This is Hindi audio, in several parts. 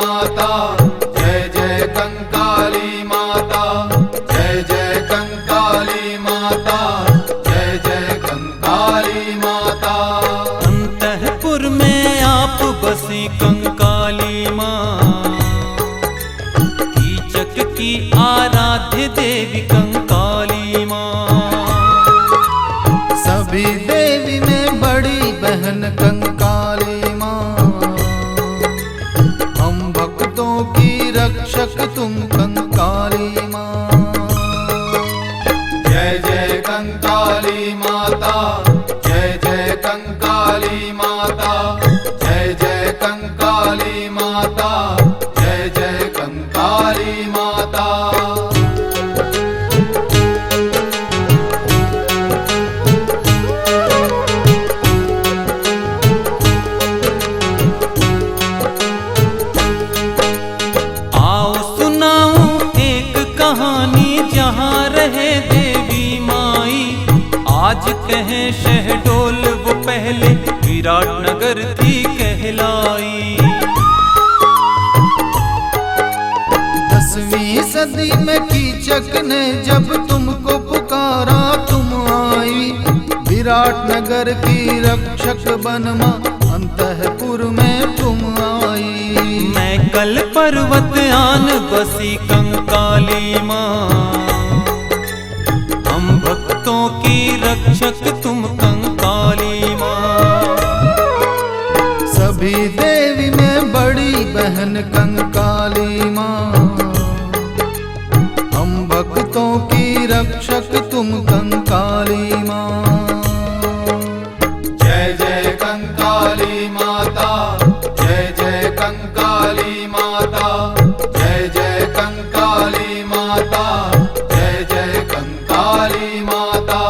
माता, जय जय कंकाली माता, जय जय कंकाली माता, जय जय कंकाली माता। अंतःपुर में आप बसी कंकाली माँ, कीचक की आराध्य देवी कंकाली माँ। सभी देवी में बड़ी बहन कंकाली माँ, हम भक्तों की रक्षक तुम कंकाली माँ। जय जय कंकाली माता, जय जय कंकाली माता, जय जय कंकाली माता, जय जय कंकाली माता। जहाँ रहे देवी माई, आज कहें शहडोल वो पहले विराट नगर थी कहलाई। 10वीं सदी में कीचक ने जब तुमको पुकारा तुम आई, विराट नगर की रक्षक बन मां अंतःपुर में तुम आई। मैं कल पर्वत आन बसी कंकाली माँ, हम भक्तों की रक्षक तुम कंकाली माँ। सभी देवी में बड़ी बहन कंकाली माँ, हम भक्तों की रक्षक तुम कंकाली माँ। जय जय कंकाली माता, जय जय कंकाली माता, जय जय कंकाली माता, जय जय कंकाली माता।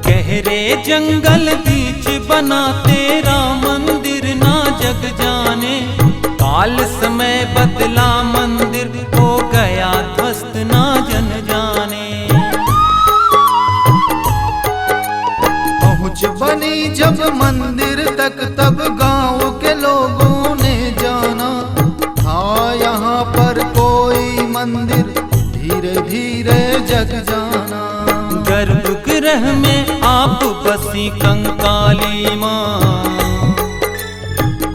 गहरे जंगल बीच बना तेरा मंदिर ना जग जाने, काल समय बदला मंदिर हो गया ध्वस्त ना जन जाने। पहुँच बनी जब मंदिर तक तब गांव के लोगों ने जाना, था यहाँ पर कोई मंदिर धीरे धीरे जग जाना। गर्भगृह में आप बसी कंकाली माँ,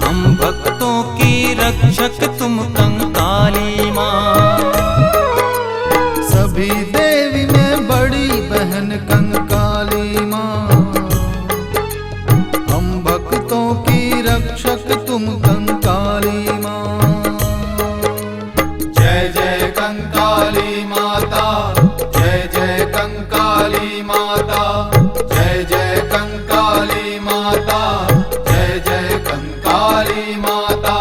हम भक्तों की रक्षक तुम कंकाली माँ। सभी देवी में बड़ी बहन कंकाली माँ, हम भक्तों की रक्षक तुम कंकाली माँ। जय जय कंकाली माता, जय जय कंकाली माता, जय जय कंकाली माता, जय जय कंकाली माता।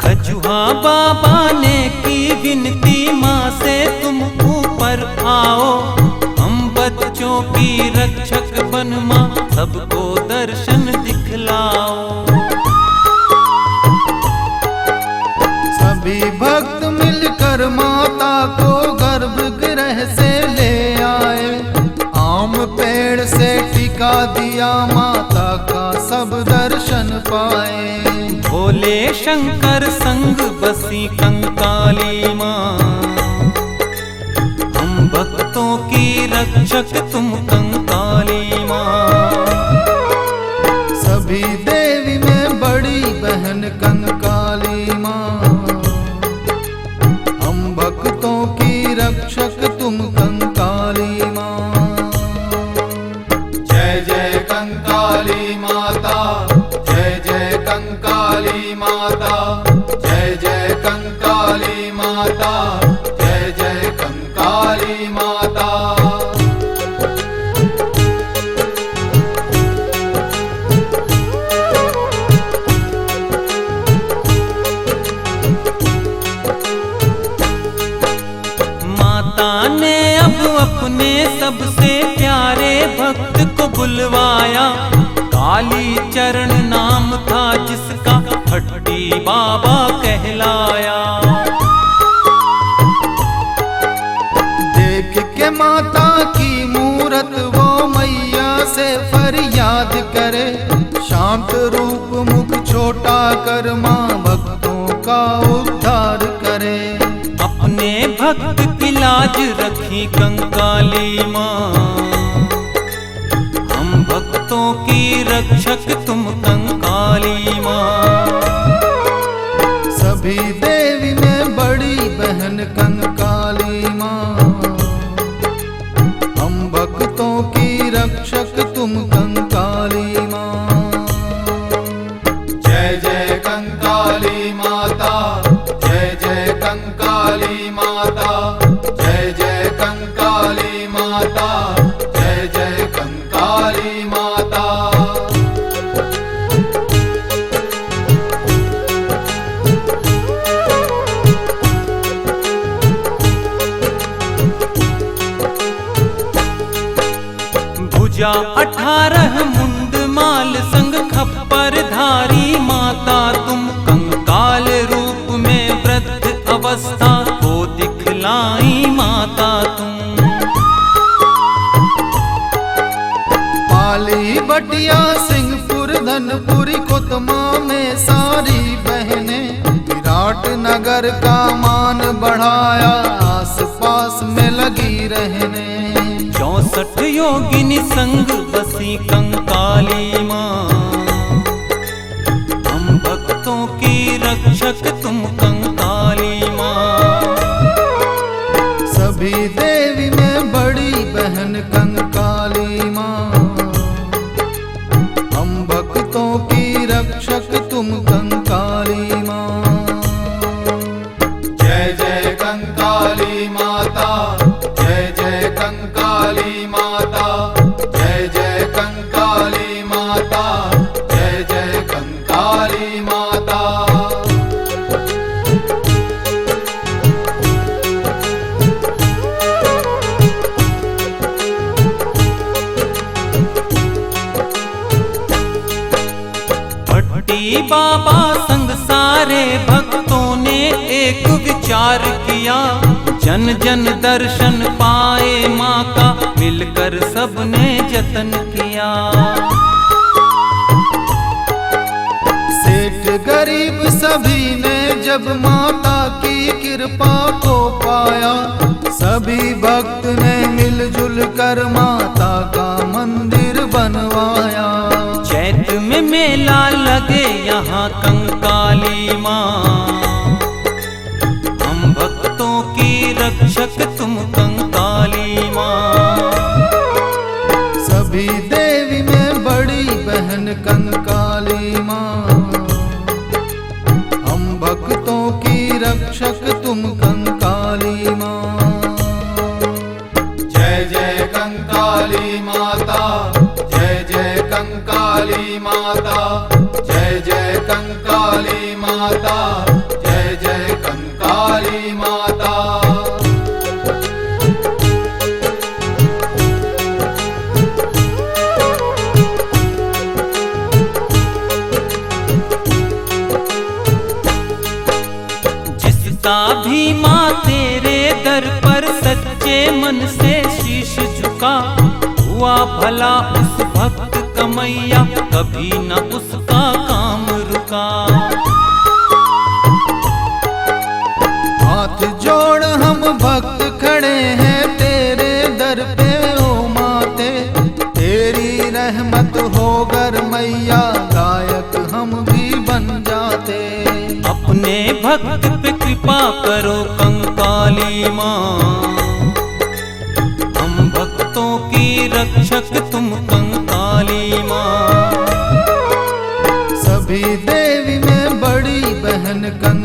खजुहा बाबा ने की विनती माँ से तुम ऊपर आओ, हम बच्चों की रक्षक बन माँ सबको दर्शन दिखलाओ। सभी भक्त मिलकर माता को गर्भगृह से ले आए, आम पेड़ से टिका दिया माता का सब दर्शन पाए। भोले शंकर संग बसी कंकाली माँ, हम भक्तों की रक्षक तुम कंकाली माँ। सभी देवी में बड़ी बहन कंकाली माँ, हम भक्तों की रक्षक तुम कंकाली माँ। जय जय कंकाली माता, जय जय कंकाली माता, जय जय कंकाली माता, जय जय कंकाली माता। अपने सबसे प्यारे भक्त को बुलवाया। काली चरण नाम था जिसका, भट्टी बाबा कहलाया। देख के माता की मूरत वो मैया से फरियाद करे। शांत रूप मुख छोटा कर माँ भक्तों का उद्धार करे। अपने भक्त की लाज रखी कंकाली माँ, हम भक्तों की रक्षक तुम कंकाली माँ। सभी देवी में बड़ी बहन कंकाली माँ, हम भक्तों की रक्षक तुम कंकाली माँ। जय जय कंकाली माता, जय जय कंकाली माता, जय जय कंकाली माता, जय जय कंकाली माता। भुजा 18 मुंड माल संग खप्पर धारी माता तुम, कंकाल रूप में वृद्ध अवस्था को दिखलाई माता तुम। पाली बटिया सिंहपुर धनपुरी कोतमा में सारी बहनें, विराट नगर का मान बढ़ाया आस पास में लगी रहने। 64 योगिनी संग बसी कंकाली माँ, हम भक्तों की रक्षक तुम कंकाली माँ। सभी देवी में बड़ी बहन कंकाली माँ, हम भक्तों की रक्षक तुम कंकाली माँ। जय जय कंकाली माता, जय जय कंकाली माता, जय जय कंकाली माता, जय जय कंकाली माता। भट्टी बाबा संग सारे भक्तों ने एक विचार किया। जन जन दर्शन पाए माँ का, मिलकर सबने जतन किया। सेठ गरीब सभी ने जब माता की कृपा को पाया, सभी भक्त ने मिलजुल कर माता का मंदिर बनवाया। चैत में मेला लगे यहाँ कंकाली माँ, हम भक्तों की रक्षक तुम कंकाली माँ। सभी देवी में बड़ी बहन कंकाली माँ, हम भक्तों की रक्षक तुम कंकाली माँ। जय जय कंकाली माता, जय जय कंकाली माता, जय जय कंकाली माता, जय जय कंकाली माता। जिसका भी माँ तेरे दर पर सच्चे मन से शीश झुका, हुआ भला उस भक्त कमैया, कभी न उसका काम रुका। हाथ जोड़ हम भक्त खड़े हैं तेरे दर पे ओ माते, तेरी रहमत होकर मैया गायक हम भी बन जाते। अपने भक्त पे कृपा करो कंकाली माँ, हम भक्तों की रक्षक तुम कंकाली माँ। सभी देवी में बड़ी बहन कंकाली